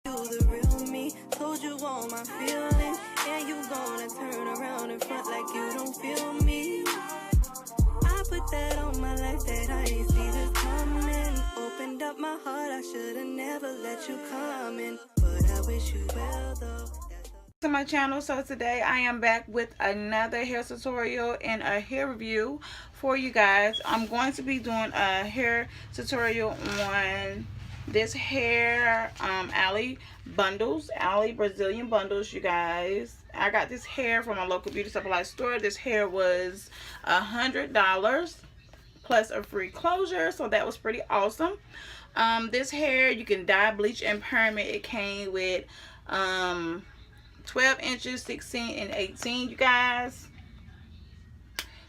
You the real me, told you all my feelings, and you gonna turn around and front like you don't feel me. I put that on my life that I ain't see this coming. Opened up my heart, I should've never let you come in, but I wish you well though. To my channel. So today I am back with another hair tutorial and a hair review for you guys. I'm going to be doing a hair tutorial on this hair alley Brazilian bundles, you guys. I got this hair from a local beauty supply store. This hair was $100 plus a free closure, so that was pretty awesome. This hair you can dye, bleach, and perm it. It came with 12 inches, 16, and 18, you guys.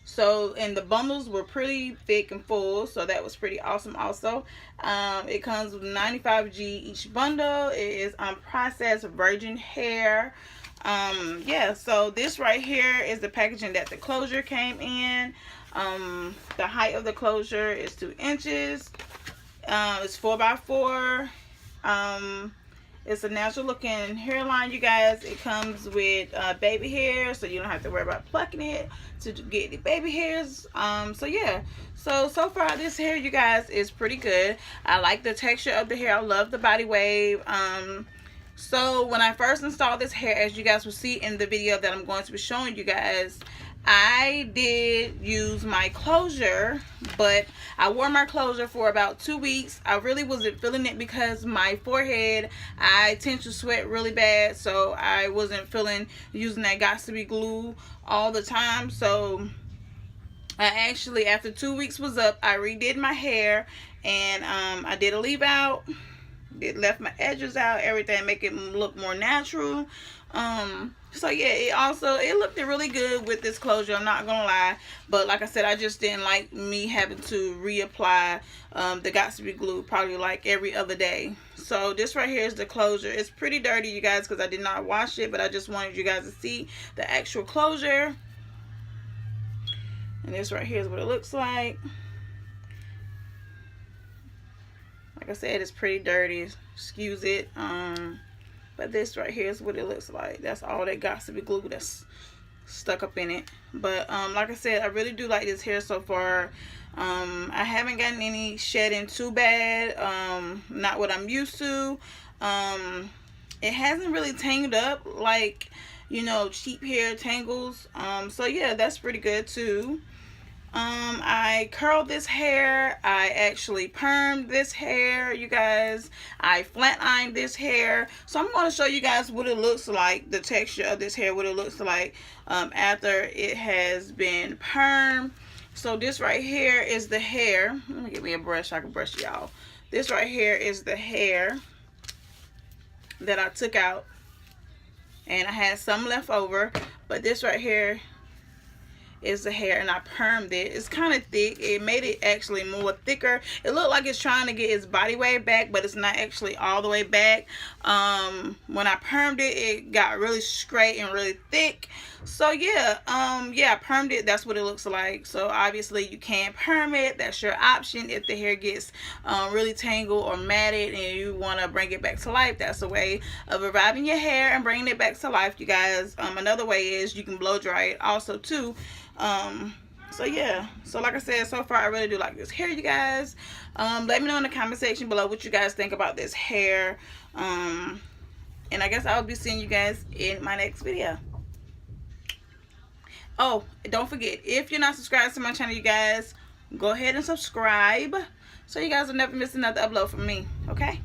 So, and the bundles were pretty thick and full, so that was pretty awesome also. It comes with 95G each bundle. It is unprocessed virgin hair. Yeah, so this right here is the packaging that the closure came in. The height of the closure is 2 inches. It's 4x4. It's a natural looking hairline, you guys. It comes with baby hair, so you don't have to worry about plucking it to get the baby hairs. So yeah, so far this hair, you guys, is pretty good. I like the texture of the hair. I love the body wave. So when I first installed this hair, as you guys will see in the video that I'm going to be showing you guys, I did use my closure, but I wore my closure for about 2 weeks. I really wasn't feeling it because my forehead, I tend to sweat really bad, so I wasn't feeling using that Got2b glue all the time. So I actually, after 2 weeks was up, I redid my hair, and I did a leave out. It left my edges out, everything, make it look more natural. So yeah, it looked really good with this closure, I'm not gonna lie. But like I said, I just didn't like me having to reapply the Got2b glue probably like every other day. So this right here is the closure. It's pretty dirty, you guys, because I did not wash it, but I just wanted you guys to see the actual closure. And this right here is what it looks like. Like I said, it's pretty dirty, excuse it. But this right here is what it looks like. That's all that Got2b glue that's stuck up in it. But like I said, I really do like this hair so far. I haven't gotten any shedding too bad. Not what I'm used to. It hasn't really tangled up like, you know, cheap hair tangles. So yeah, that's pretty good too. I curled this hair. I actually permed this hair, you guys. I flat ironed this hair. So I'm going to show you guys what it looks like, the texture of this hair, what it looks like after it has been permed. So this right here is the hair. Let me get me a brush so I can brush y'all. This right here is the hair that I took out, and I had some left over, but this right here is the hair, and I permed it. It's kind of thick. It made it actually more thicker. It looked like it's trying to get its body weight back, but it's not actually all the way back. When I permed it, it got really straight and really thick. So yeah, yeah, I permed it. That's what it looks like. So obviously you can perm it. That's your option. If the hair gets really tangled or matted and you want to bring it back to life, that's a way of reviving your hair and bringing it back to life, you guys. Another way is you can blow dry it also too. So yeah, so like I said, so far I really do like this hair, you guys. Let me know in the comment section below what you guys think about this hair. And I guess I'll be seeing you guys in my next video. Oh, don't forget, if you're not subscribed to my channel, you guys, go ahead and subscribe so you guys will never miss another upload from me, okay?